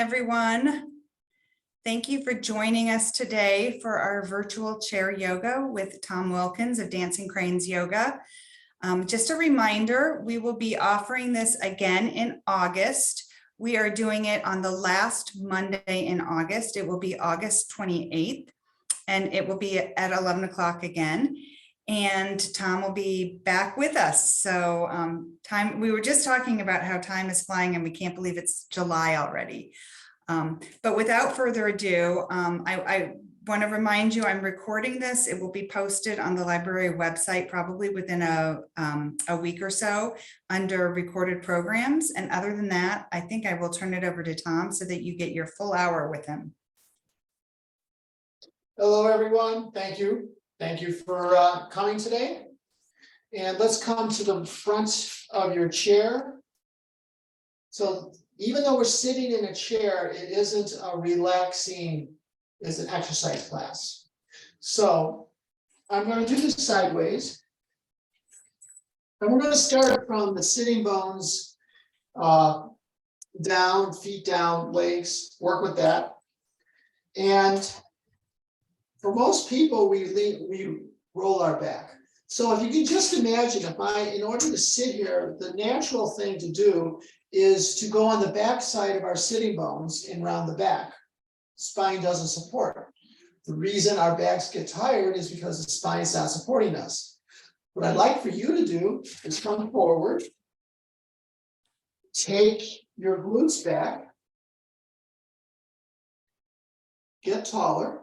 Everyone. Thank you for joining us today for our virtual chair yoga with Tom Wilkens of Dancing Cranes Yoga. Just a reminder, we will be offering this again in August. We are doing it on the last Monday in August. It will be August 28th, and it will be at 11 o'clock again. And Tom will be back with us. So we were just talking about how time is flying and we can't believe it's July already. But without further ado, I want to remind you I'm recording this. It will be posted on the library website probably within a week or so under recorded programs. And other than that, I think I will turn it over to Tom so that you get your full hour with him. Hello, everyone. Thank you. Thank you for coming today. And let's come to the front of your chair. So even though we're sitting in a chair, it isn't a relaxing, it's an exercise class. So I'm going to do this sideways. And we're going to start from the sitting bones down, feet down, legs, work with that. And for most people, we roll our back. So if you can just imagine, in order to sit here, the natural thing to do is to go on the back side of our sitting bones and round the back. Spine doesn't support. The reason our backs get tired is because the spine is not supporting us. What I'd like for you to do is come forward, take your glutes back, get taller,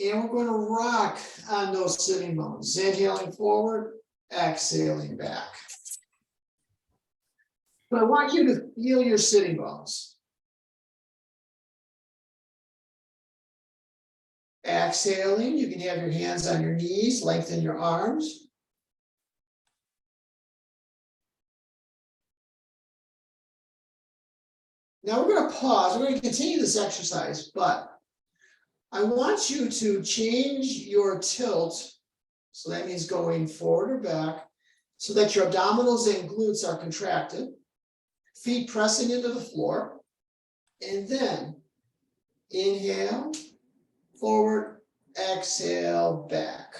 and we're going to rock on those sitting bones. Inhaling forward, exhaling back. So I want you to feel your sitting bones. Exhaling, you can have your hands on your knees, lengthen your arms. Now we're going to pause. We're going to continue this exercise, but I want you to change your tilt. So that means going forward or back so that your abdominals and glutes are contracted, feet pressing into the floor, and then inhale, forward, exhale, back.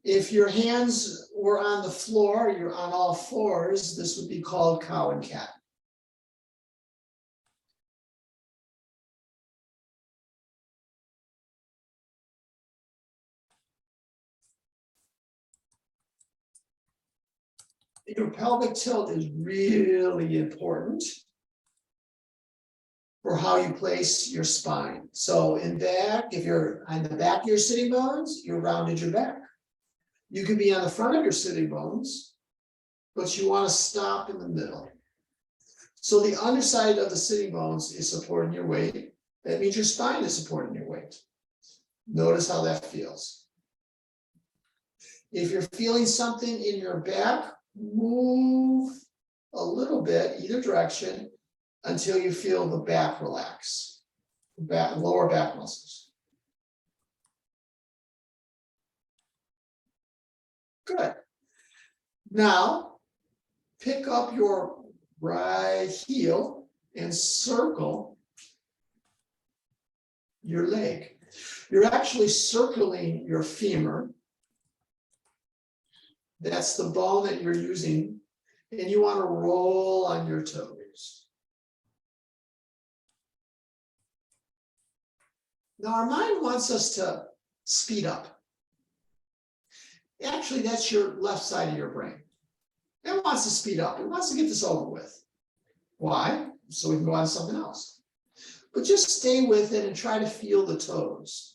If your hands were on the floor, you're on all fours, this would be called cow and cat. Your pelvic tilt is really important for how you place your spine. So in back, if you're on the back of your sitting bones, you rounded your back. You could be on the front of your sitting bones, but you want to stop in the middle. So the underside of the sitting bones is supporting your weight. That means your spine is supporting your weight. Notice how that feels. If you're feeling something in your back, move a little bit either direction until you feel the back relax, lower back muscles. Good. Now pick up your right heel and circle your leg. You're actually circling your femur. That's the bone that you're using, and you want to roll on your toes. Now, our mind wants us to speed up. Actually, that's your left side of your brain. It wants to speed up. It wants to get this over with. Why? So we can go on to something else. But just stay with it and try to feel the toes.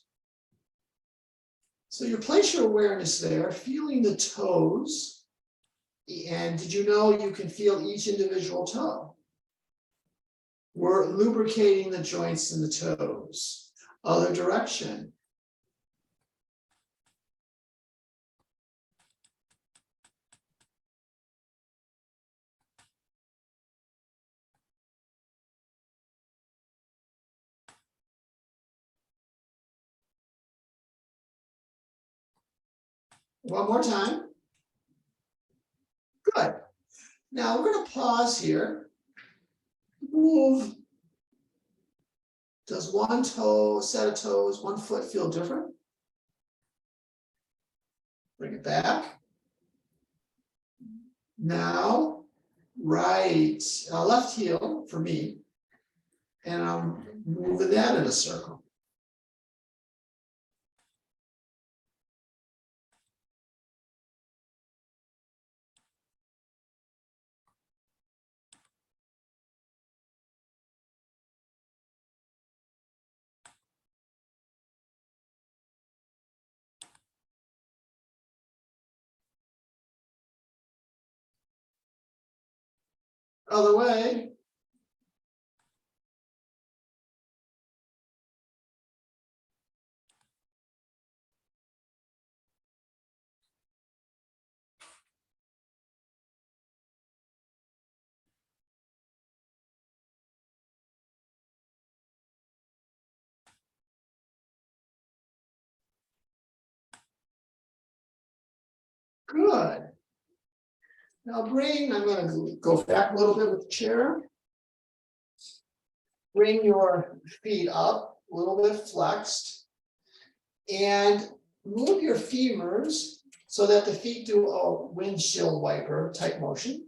So you place your awareness there, feeling the toes. And did you know you can feel each individual toe? We're lubricating the joints in the toes. Other direction. One more time. Good. Now we're going to pause here. Move. Does one toe, set of toes, one foot feel different? Bring it back. Now, right, left heel for me. And I'm moving that in a circle. Other way. Good. Now I'm going to go back a little bit with the chair. Bring your feet up, a little bit flexed. And move your femurs so that the feet do a windshield wiper type motion.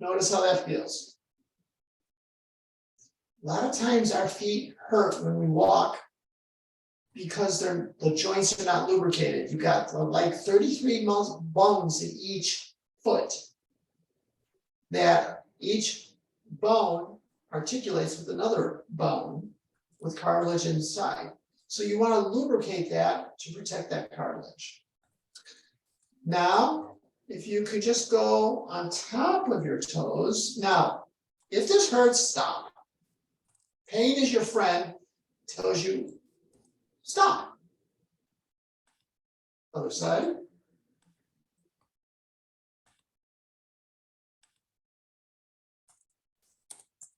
Notice how that feels. A lot of times our feet hurt when we walk because the joints are not lubricated. You've got like 33 bones in each foot. That each bone articulates with another bone with cartilage inside. So you want to lubricate that to protect that cartilage. Now, if you could just go on top of your toes. Now, if this hurts, stop. Pain is your friend, tells you stop. Other side.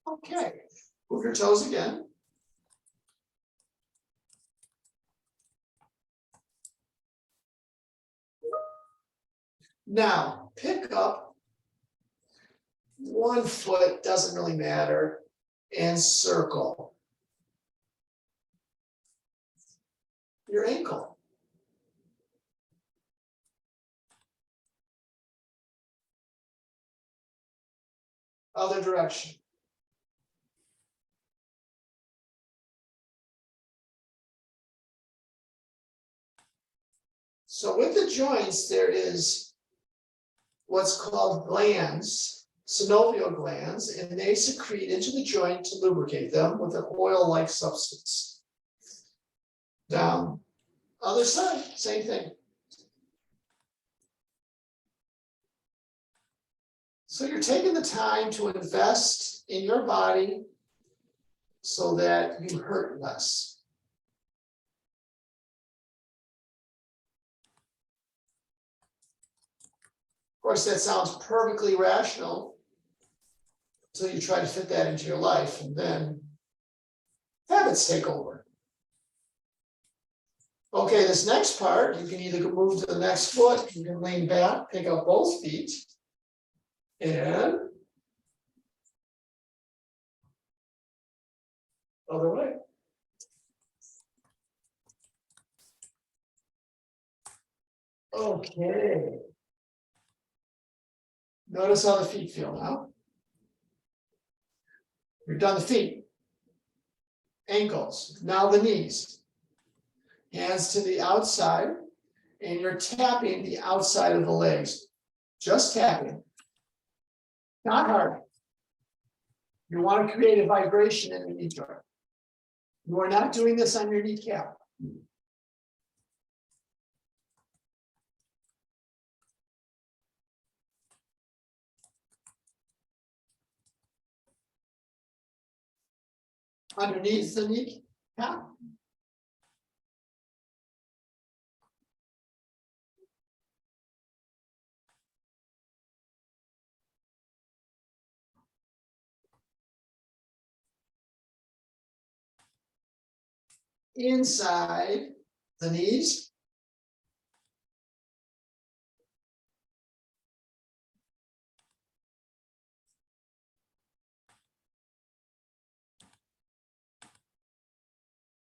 Okay, move your toes again. Now, pick up one foot, doesn't really matter, and circle your ankle. Other direction. So with the joints, there is what's called glands, synovial glands, and they secrete into the joint to lubricate them with an oil-like substance. Down. Other side, same thing. So you're taking the time to invest in your body so that you hurt less. Of course, that sounds perfectly rational until you try to fit that into your life, and then habits take over. Okay, this next part, you can either move to the next foot, you can lean back, pick up both feet, and other way. Okay. Notice how the feet feel now. We've done the feet. Ankles, now the knees. Hands to the outside, and you're tapping the outside of the legs. Just tapping. Not hard. You want to create a vibration in the knee joint. You are not doing this on your kneecap. Underneath the kneecap. inside the knees.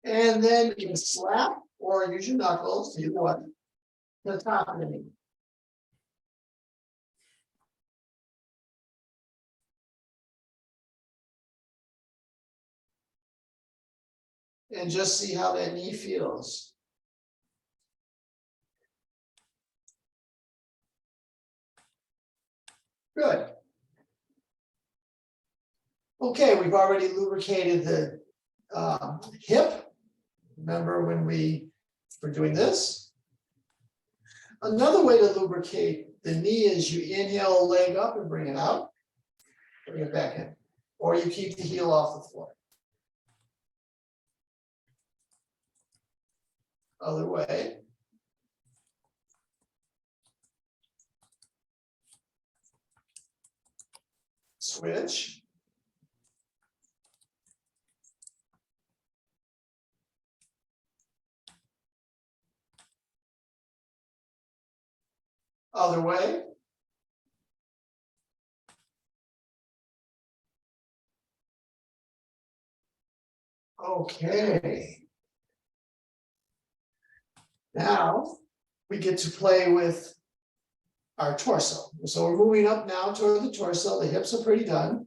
And then you can slap or use your knuckles, either one, to the top of the knee. And just see how that knee feels. Good. Okay, we've already lubricated the hip. Remember when we were doing this? Another way to lubricate the knee is you inhale a leg up and bring it out. Bring it back in. Or you keep the heel off the floor. Other way. Switch. Other way. Okay. Now we get to play with our torso. So we're moving up now toward the torso. The hips are pretty done,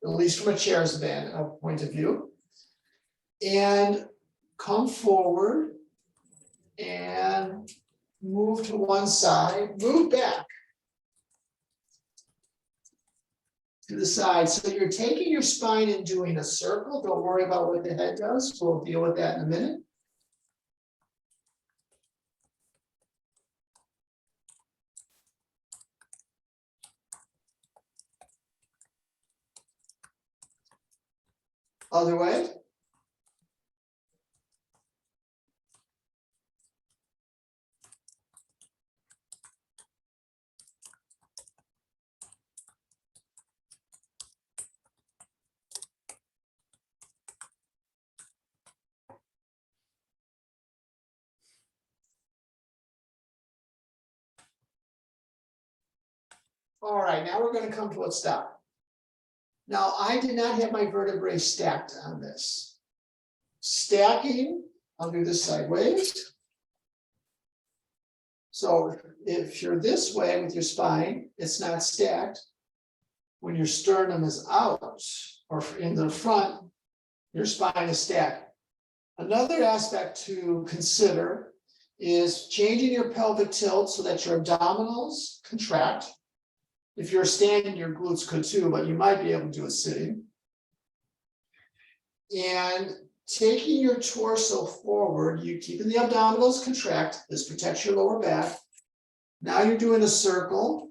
at least from a chair's point of view. And come forward and move to one side, move back to the side. So you're taking your spine and doing a circle. Don't worry about what the head does. We'll deal with that in a minute. Other way. All right, now we're going to come to a stop. Now, I did not have my vertebrae stacked on this. Stacking, I'll do this sideways. So if you're this way with your spine, it's not stacked. When your sternum is out or in the front, your spine is stacked. Another aspect to consider is changing your pelvic tilt so that your abdominals contract. If you're standing, your glutes could too, but you might be able to do it sitting. And taking your torso forward, you keeping the abdominals contract. This protects your lower back. Now you're doing a circle.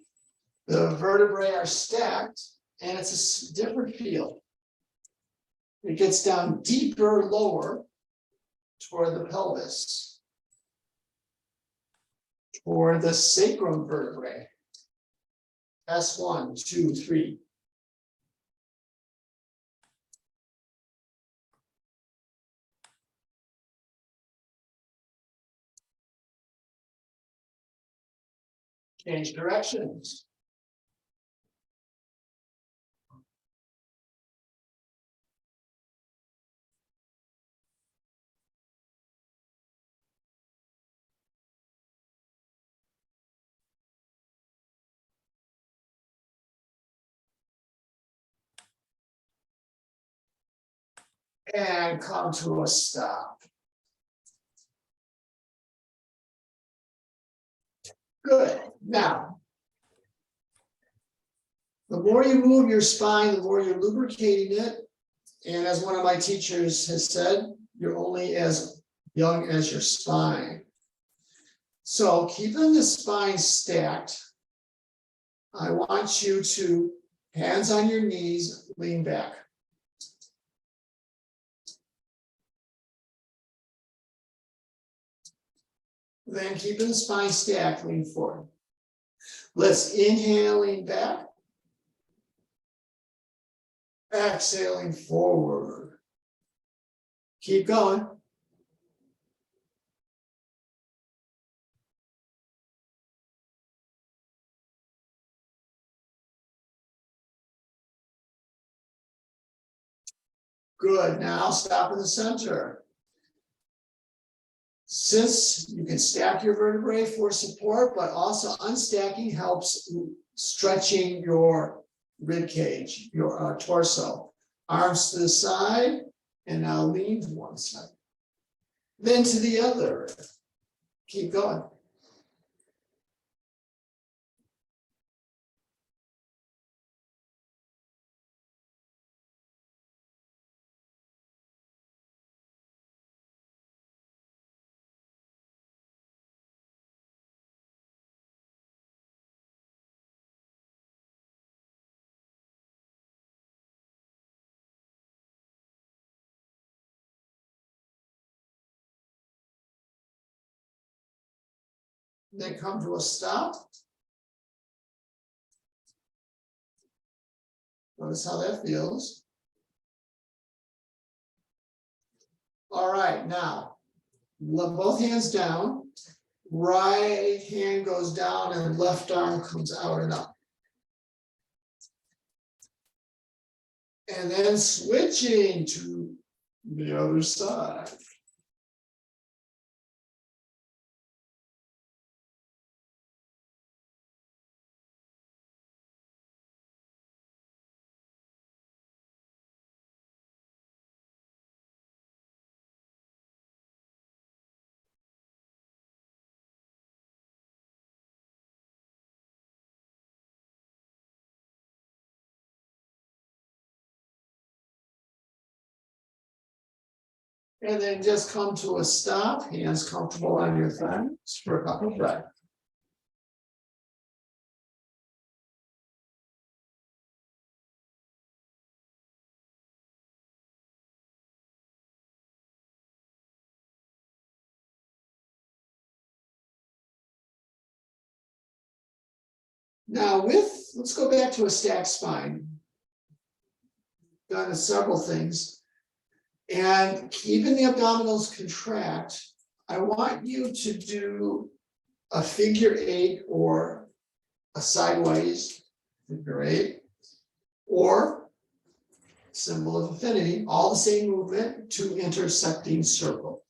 The vertebrae are stacked, and it's a different feel. It gets down deeper, lower toward the pelvis, toward the sacrum vertebrae. S1, 2, 3. Change directions. And come to a stop. Good. Now, the more you move your spine, the more you're lubricating it. And as one of my teachers has said, you're only as young as your spine. So keeping the spine stacked, I want you to, hands on your knees, lean back. Then keeping the spine stacked, lean forward. Let's inhale, lean back. Exhaling forward. Keep going. Good, now stop in the center. Since you can stack your vertebrae for support, but also unstacking helps stretching your rib cage, your torso. Arms to the side, and now lean to one side. Then to the other. Keep going. Then come to a stop. Notice how that feels. All right, now, let both hands down. Right hand goes down and left arm comes out and up. And then switching to the other side. And then just come to a stop, hands comfortable on your thighs for a couple of breaths. Now let's go back to a stacked spine. Done several things. And keeping the abdominals contract, I want you to do a figure eight or a sideways figure eight, or symbol of infinity, all the same movement, two intersecting circles.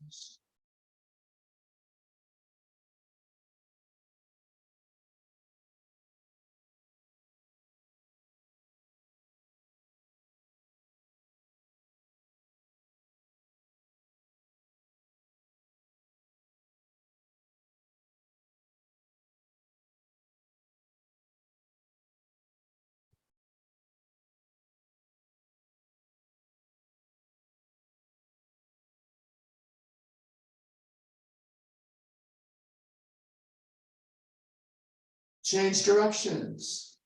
Change directions.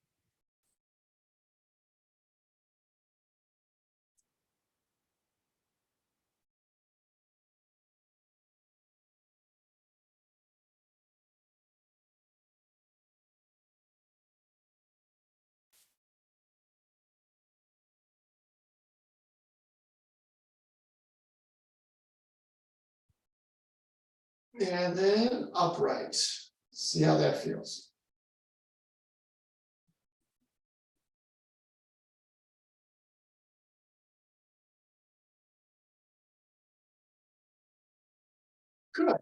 And then upright. See how that feels. Good.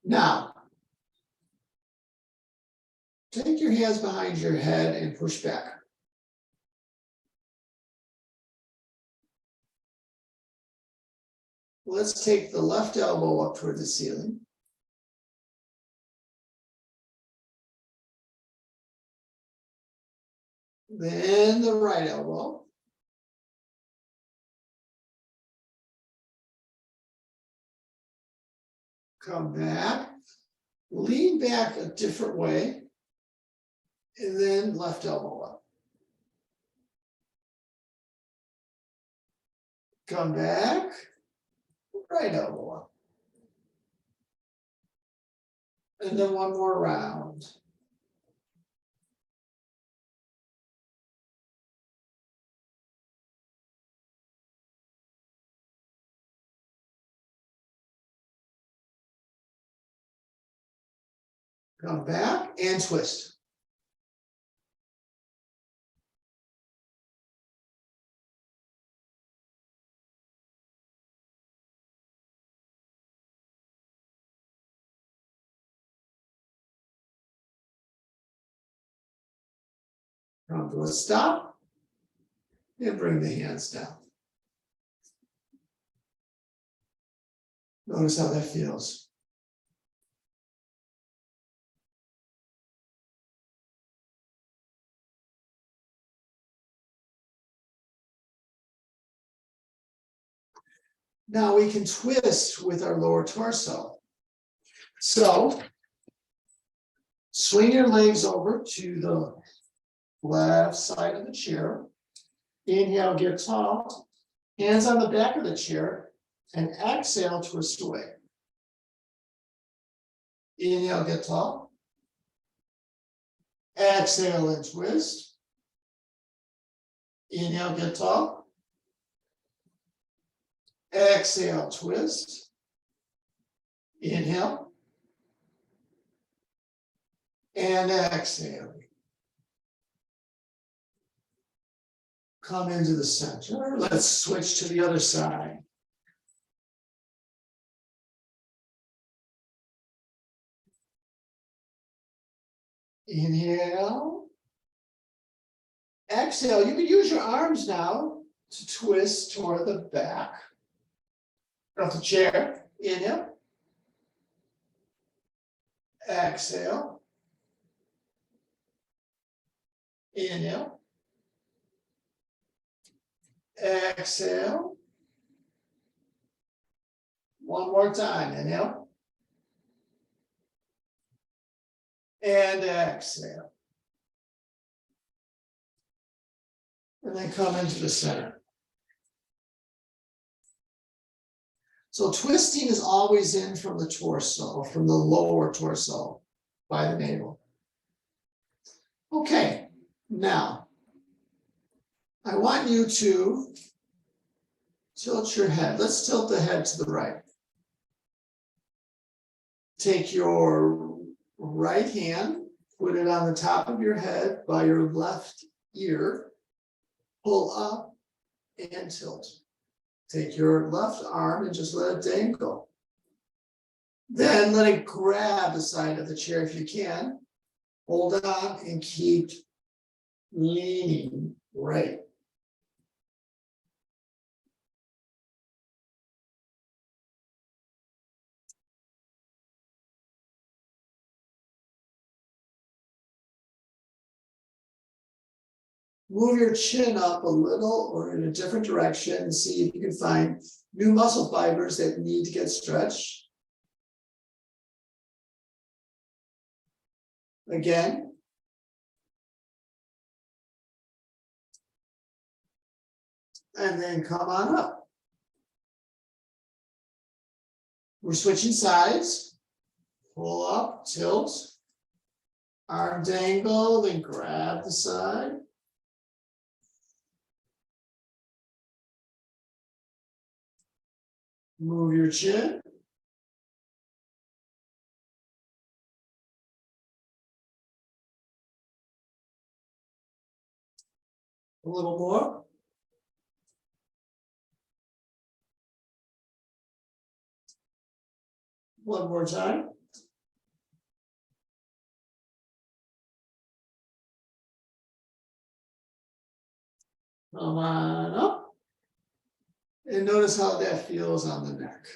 Now, take your hands behind your head and push back. Let's take the left elbow up toward the ceiling. Then the right elbow. Come back, lean back a different way, and then left elbow up. Come back, right elbow up. And then one more round. Come back and twist. Come to a stop. And bring the hands down. Notice how that feels. Now we can twist with our lower torso. So swing your legs over to the left side of the chair. Inhale, get tall. Hands on the back of the chair and exhale, twist away. Inhale, get tall. Exhale and twist. Inhale, get tall. Exhale, twist. Inhale. And exhale. Come into the center. Let's switch to the other side. Inhale. Exhale. You can use your arms now to twist toward the back of the chair. Inhale. Exhale. Inhale. Exhale. One more time. Inhale. And exhale. And then come into the center. So twisting is always in from the torso, from the lower torso by the navel. Okay, now I want you to tilt your head. Let's tilt the head to the right. Take your right hand, put it on the top of your head by your left ear, pull up and tilt. Take your left arm and just let it dangle. Then let it grab the side of the chair if you can. Hold on and keep leaning right. Move your chin up a little or in a different direction and see if you can find new muscle fibers that need to get stretched. Again. And then come on up. We're switching sides. Pull up, tilt. Arm dangle, then grab the side. Move your chin. A little more. One more time. Come on up. And notice how that feels on the neck.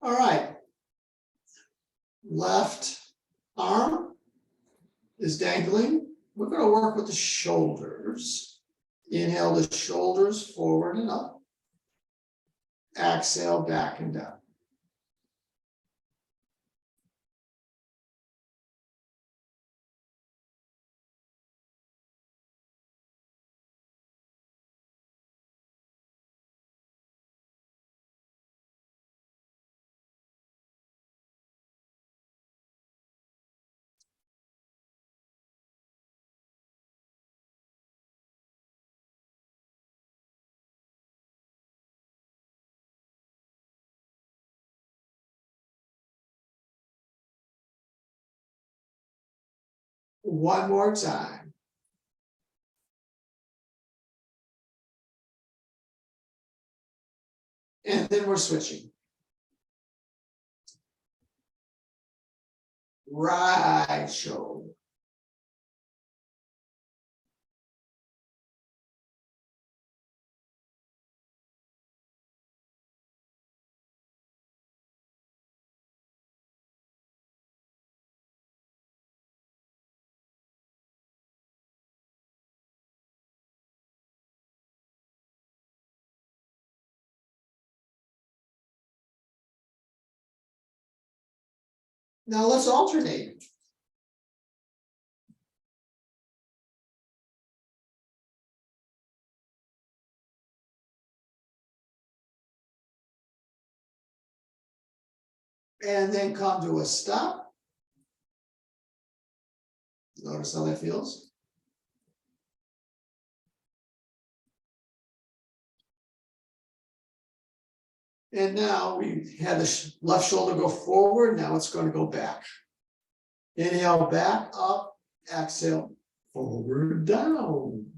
All right. Left arm is dangling. We're going to work with the shoulders. Inhale the shoulders forward and up. Exhale back and down. One more time. And then we're switching. right shoulder. Now let's alternate. And then come to a stop. Notice how that feels. And now we had the left shoulder go forward, now it's going to go back. Inhale back, up, exhale, forward, down.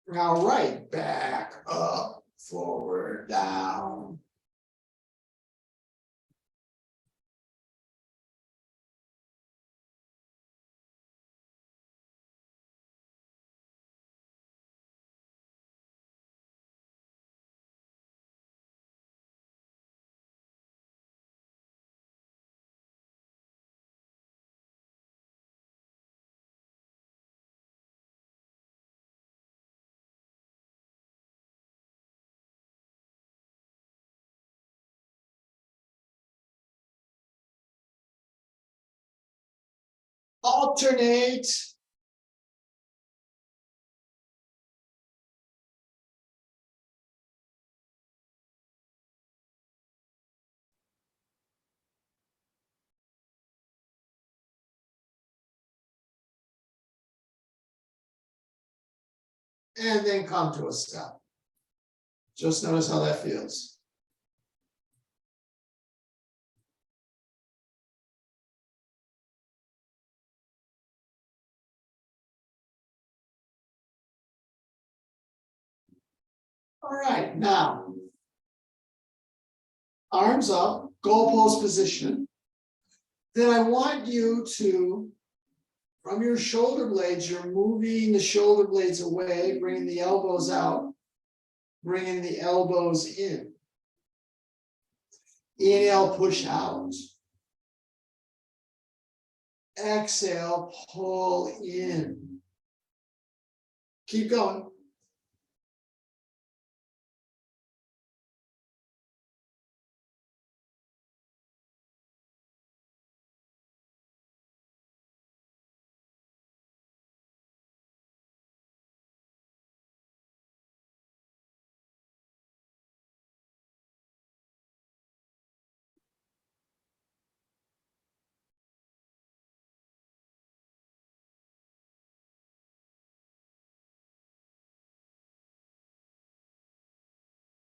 Now right, back, up, forward, down. Alternate. And then come to a stop. Just notice how that feels. All right, now. Arms up, goalpost position. Then I want you to, from your shoulder blades, you're moving the shoulder blades away, bringing the elbows out, bringing the elbows in. Inhale, push out. Exhale, pull in. Keep going.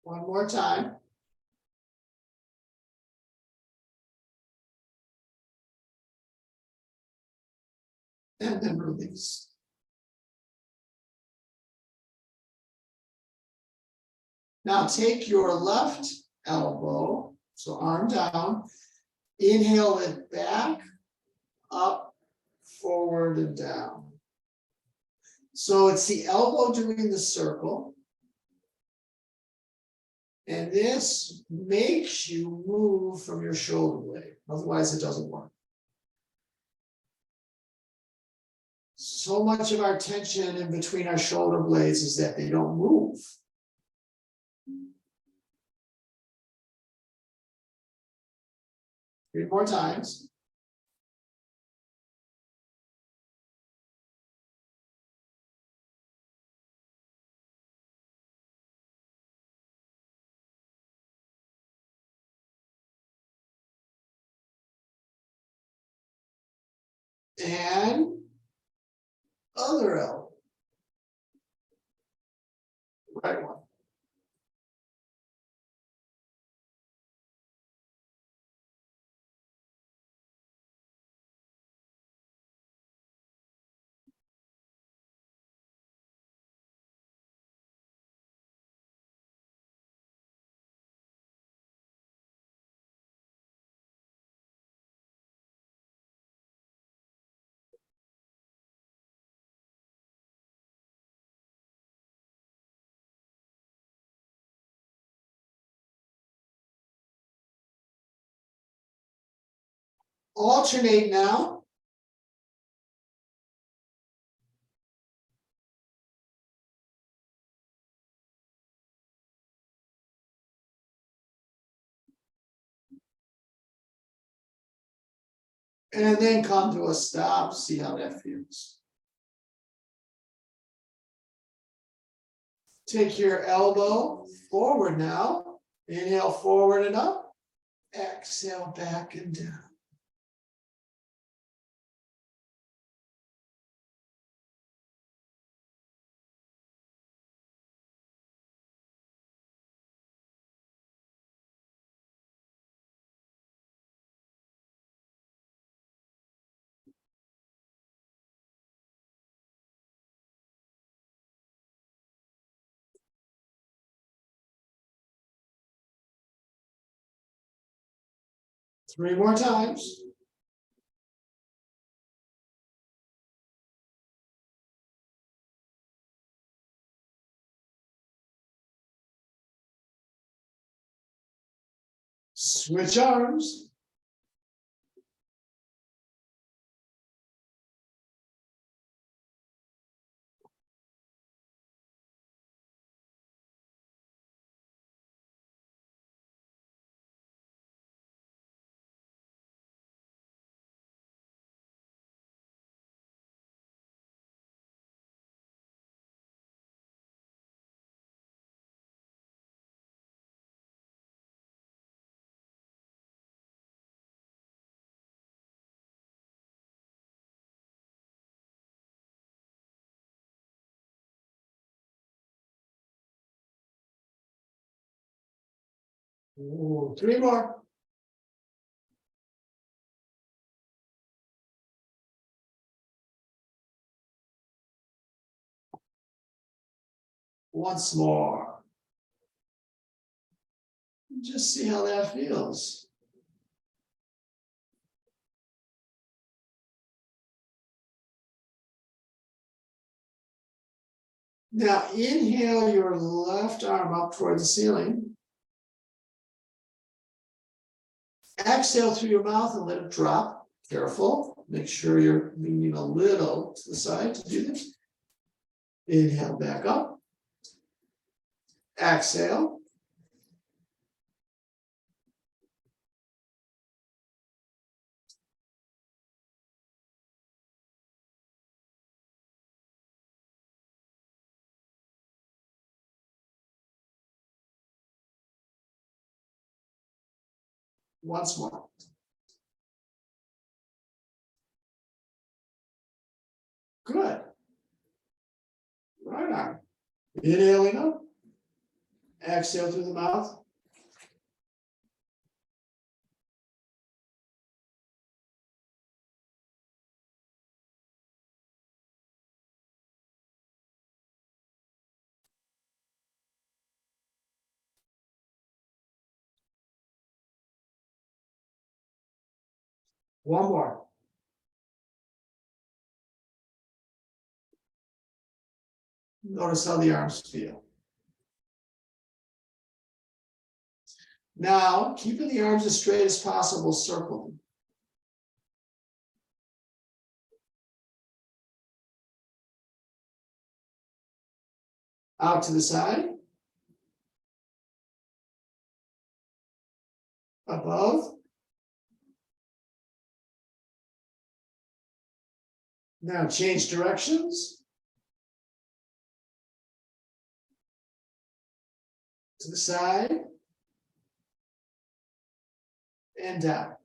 One more time. And then release. Now take your left elbow, so arm down, inhale it back, up, forward, and down. So it's the elbow doing the circle. And this makes you move from your shoulder blade, otherwise it doesn't work. So much of our tension in between our shoulder blades is that they don't move. 3 more times. And other elbow. Right one. Alternate now. And then come to a stop, see how that feels. Take your elbow forward now. Inhale forward and up. Exhale back and down. Three more times. Switch arms. Ooh, three more. Once more. Just see how that feels. Now inhale your left arm up toward the ceiling. Exhale through your mouth and let it drop. Careful. Make sure you're leaning a little to the side to do this. Inhale back up. Exhale. Once more. Good. Right arm. Inhaling up. Exhale through the mouth. One more. Notice how the arms feel. Now, keeping the arms as straight as possible, circle them. Out to the side. Above. Now change directions. To the side. And down.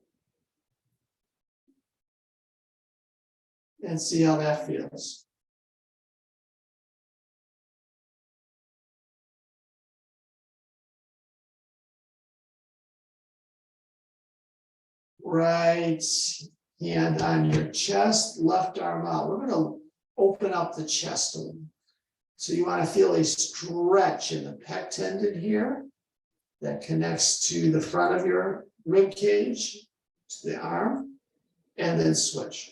And see how that feels. Right hand on your chest, left arm out. We're gonna open up the chest a little. So you want to feel a stretch in the pec tendon here that connects to the front of your rib cage, to the arm, and then switch.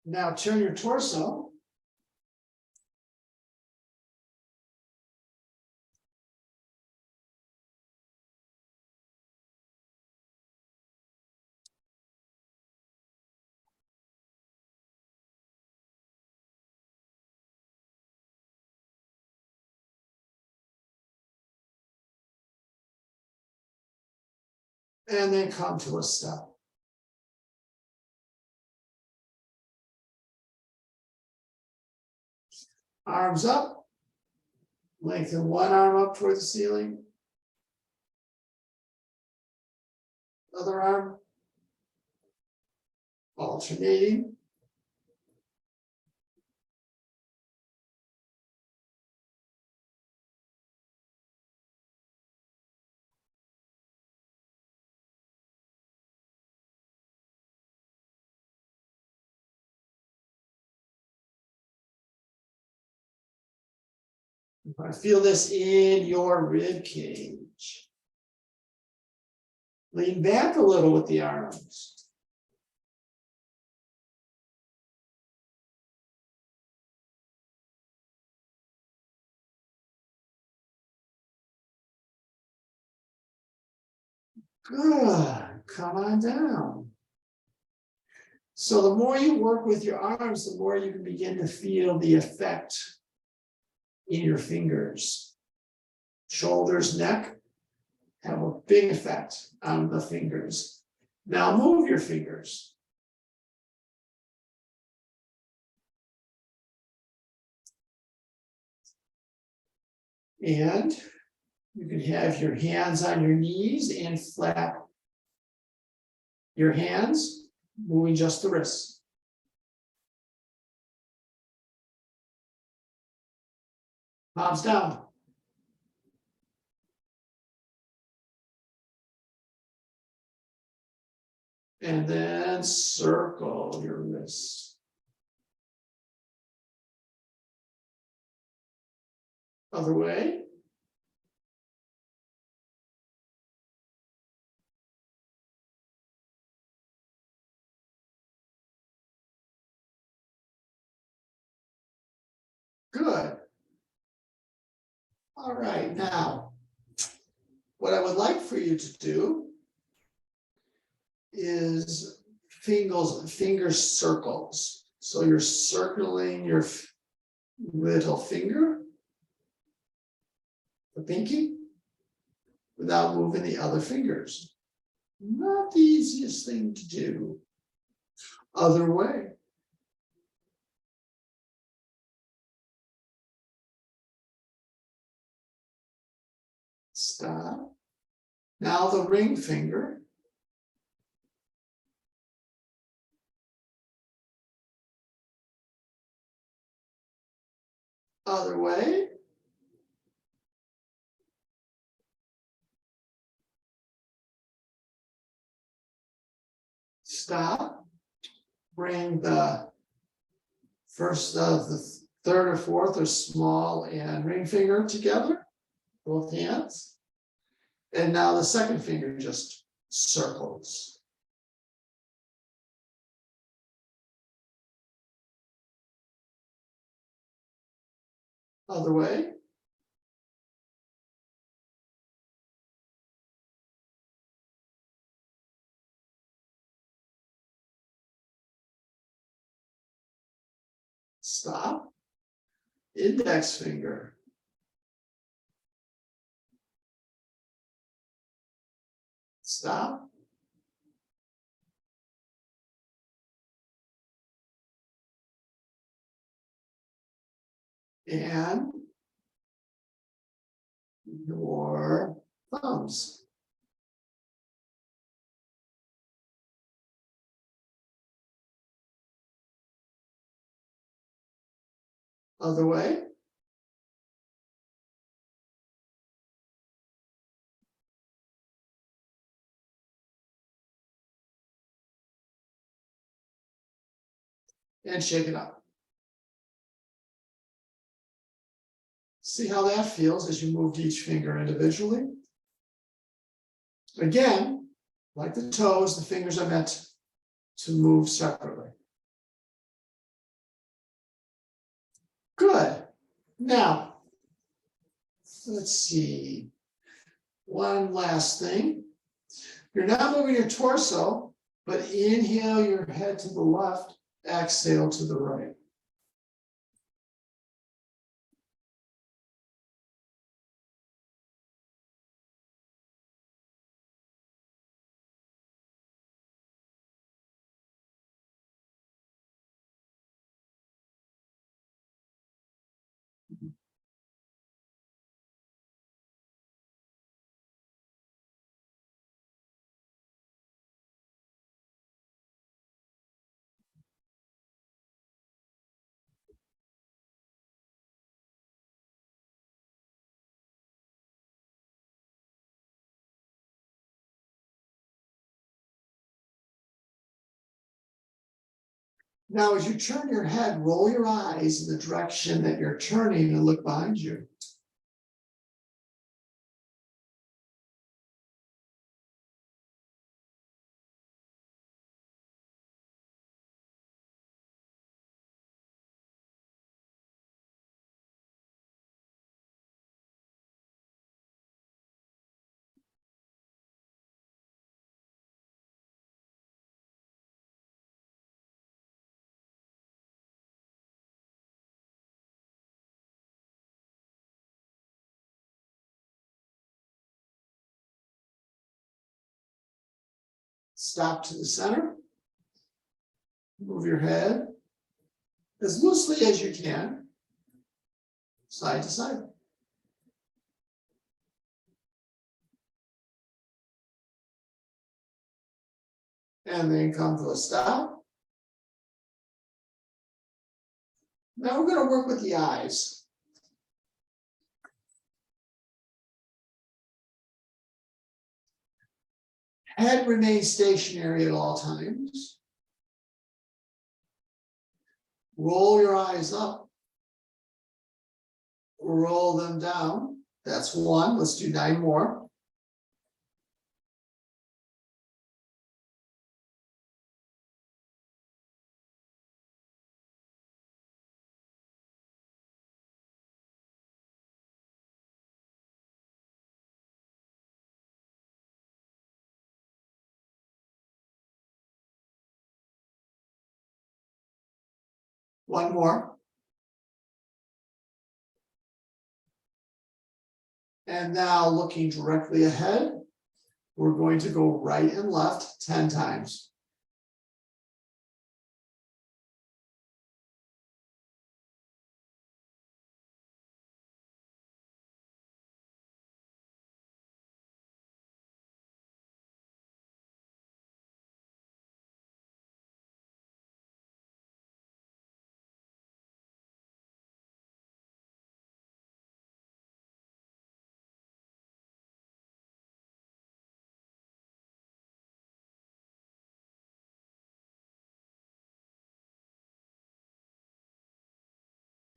Now turn your torso. And then come to a step. Arms up. Lengthen one arm up toward the ceiling. Other arm. Alternating. I feel this in your rib cage. Lean back a little with the arms. Good. Come on down. So the more you work with your arms, the more you can begin to feel the effect in your fingers. Shoulders, neck have a big effect on the fingers. Now move your fingers. And you can have your hands on your knees and flap your hands, moving just the wrists. Palms down. And then circle your wrists. Other way. Good. All right, now, what I would like for you to do is finger circles. So you're circling your little finger, the pinky, without moving the other fingers. Not the easiest thing to do. Other way. Stop. Now the ring finger. Other way. Stop. Bring the first of the third or fourth or small and ring finger together, both hands. And now the second finger just circles. Other way. Stop. Index finger. Stop. And your thumbs. Other way. And shake it up. See how that feels as you moved each finger individually. Again, like the toes, the fingers are meant to move separately. Good. Now, let's see. One last thing. You're not moving your torso, but inhale your head to the left, exhale to the right. Now, as you turn your head, roll your eyes in the direction that you're turning and look behind you. Stop to the center. Move your head as loosely as you can, side to side. And then come to a stop. Now we're going to work with the eyes. Head remains stationary at all times. Roll your eyes up. Roll them down. That's one. Let's do 9 more. One more. And now looking directly ahead, we're going to go right and left 10 times.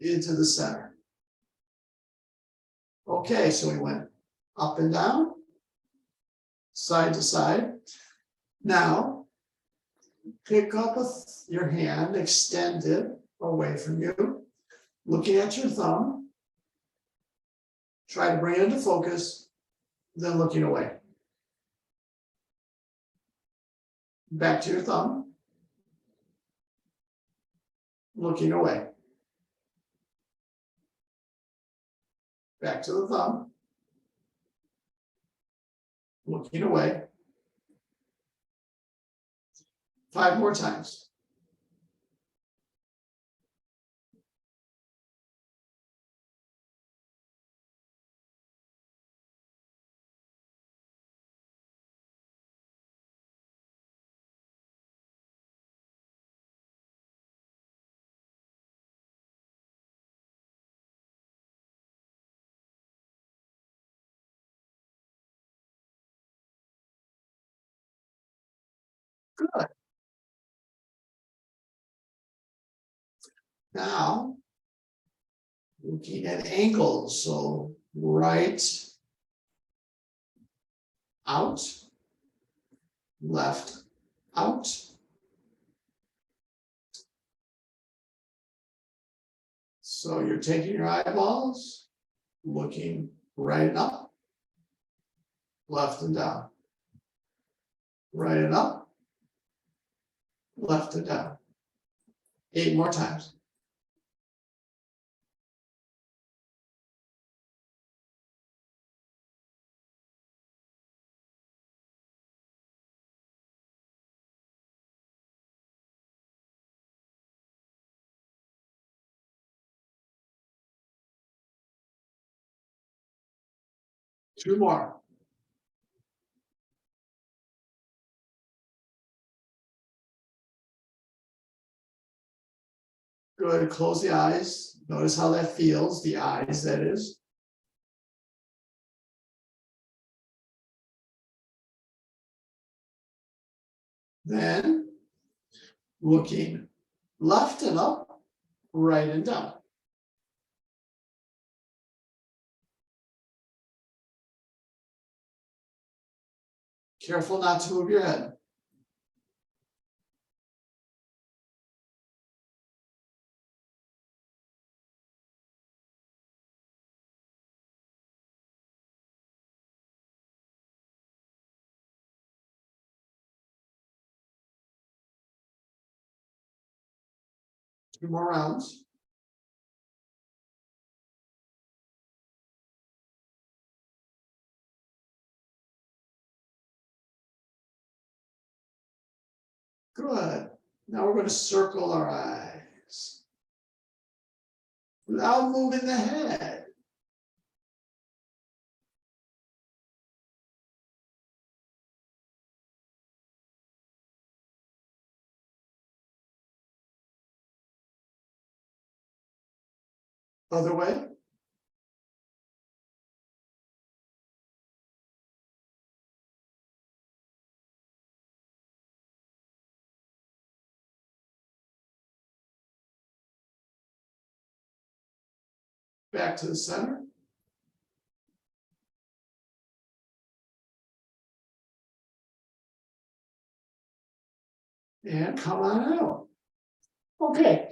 Into the center. Okay, so we went up and down, side to side. Now, pick up your hand, extend it away from you, looking at your thumb. Try to bring it into focus, then looking away. Back to your thumb, looking away. Back to the thumb, looking away. 5 more times. Good. Now, looking at angles, so right, out, left, out. So you're taking your eyeballs, looking right and up, left and down, right and up, left and down. 8 more times. Two more. Good, close the eyes. Notice how that feels, the eyes, that is. Then, looking left and up, right and down. Careful not to move your head. Two more rounds. Good. Now we're going to circle our eyes without moving the head. Other way. Back to the center. And come on out. Okay.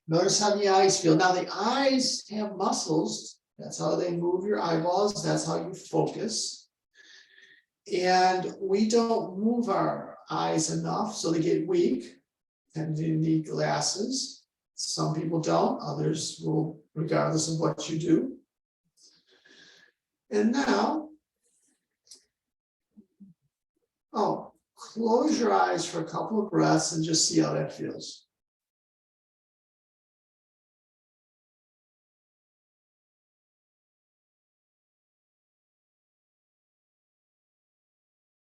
Notice how the eyes feel. Now the eyes have muscles. That's how they move your eyeballs. That's how you focus. And we don't move our eyes enough, so they get weak. Tend to need glasses. Some people don't, others will, regardless of what you do. And now, close your eyes for a couple of breaths and just see how that feels.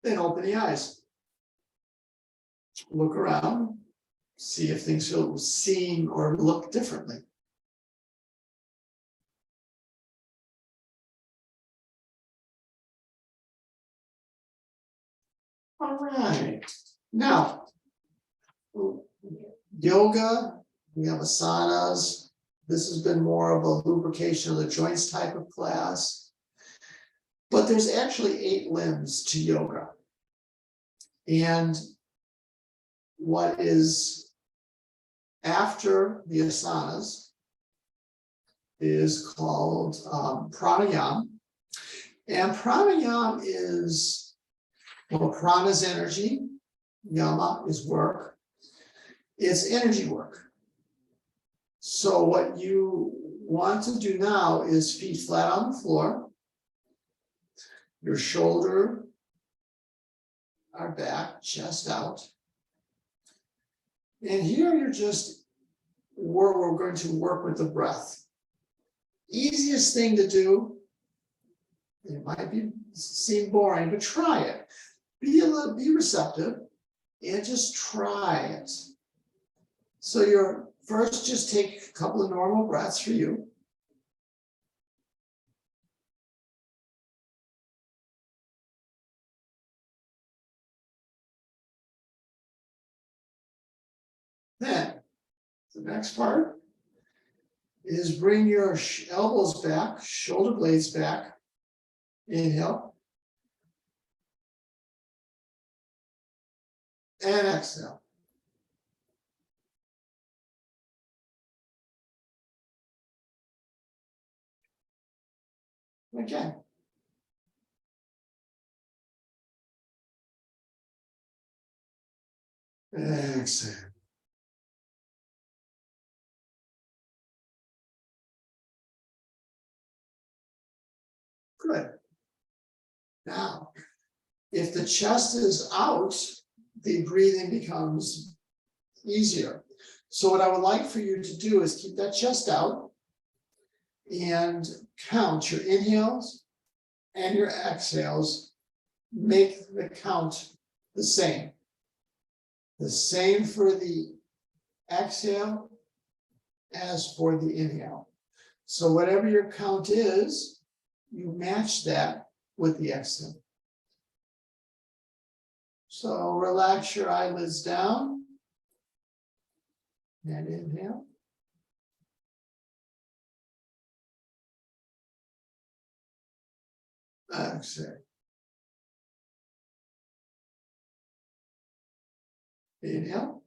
Then open the eyes. Look around, see if things feel seen or look differently. All right. Now, yoga, we have asanas. This has been more of a lubrication of the joints type of class. But there's actually 8 limbs to yoga. And what is after the asanas is called pranayama. And pranayama is, well, prana is energy, yama is work. It's energy work. So what you want to do now is feet flat on the floor, your shoulder our back, chest out. And here you're just, we're going to work with the breath. Easiest thing to do, it might seem boring, but try it. Be receptive and just try it. So you're first, just take a couple of normal breaths for you. Then the next part is bring your elbows back, shoulder blades back. Inhale. And exhale. Again. Exhale. Good. Now, if the chest is out, the breathing becomes easier. So what I would like for you to do is keep that chest out and count your inhales and your exhales. Make the count the same. The same for the exhale as for the inhale. So whatever your count is, you match that with the exhale. So relax your eyelids down and inhale. Exhale. Inhale.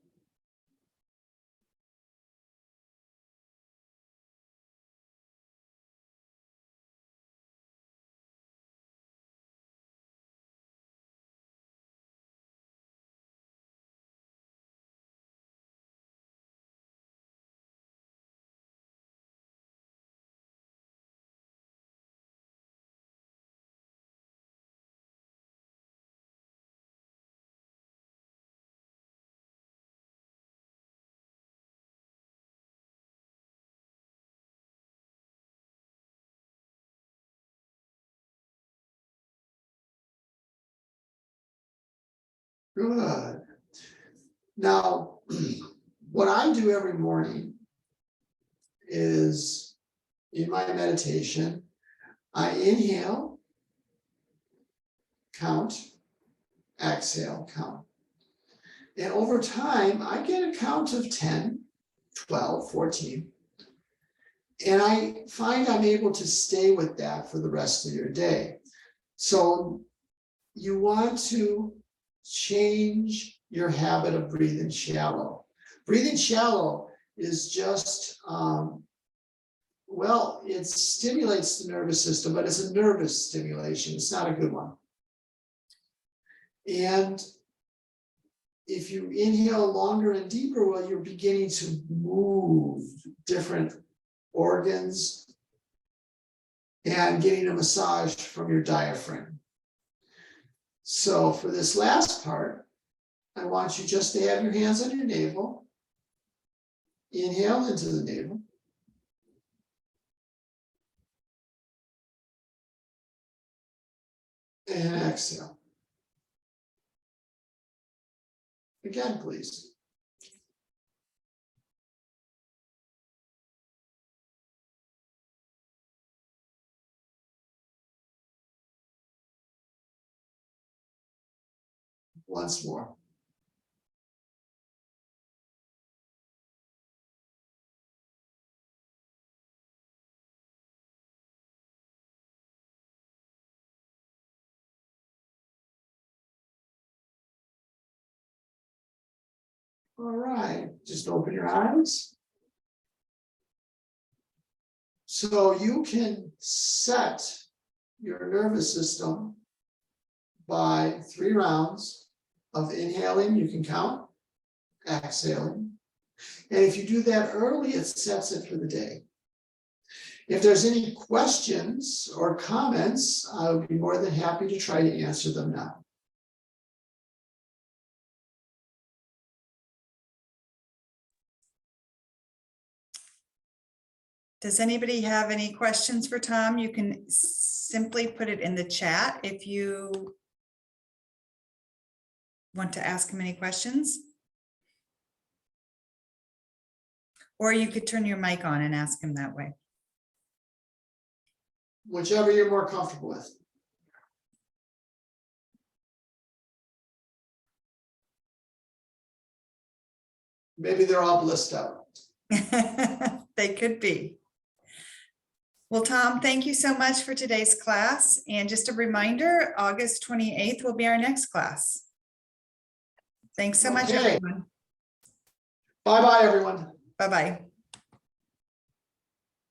Good. Now, what I do every morning is in my meditation, I inhale, count, exhale, count. And over time, I get a count of 10, 12, 14. And I find I'm able to stay with that for the rest of your day. So you want to change your habit of breathing shallow. Breathing shallow is just, well, it stimulates the nervous system, but it's a nervous stimulation. It's not a good one. And if you inhale longer and deeper, well, you're beginning to move different organs and getting a massage from your diaphragm. So for this last part, I want you just to have your hands on your navel. Inhale into the navel. And exhale. Again, please. Once more. All right, just open your eyes. So you can set your nervous system by 3 rounds of inhaling, you can count, exhaling. And if you do that early, it sets it for the day. If there's any questions or comments, I would be more than happy to try to answer them now. Does anybody have any questions for Tom? You can simply put it in the chat if you want to ask him any questions. Or you could turn your mic on and ask him that way. Whichever you're more comfortable with. Maybe they're all blissed out. They could be. Well, Tom, thank you so much for today's class. And just a reminder, August 28th will be our next class. Thanks so much, Okay. everyone. Bye-bye, everyone. Bye-bye.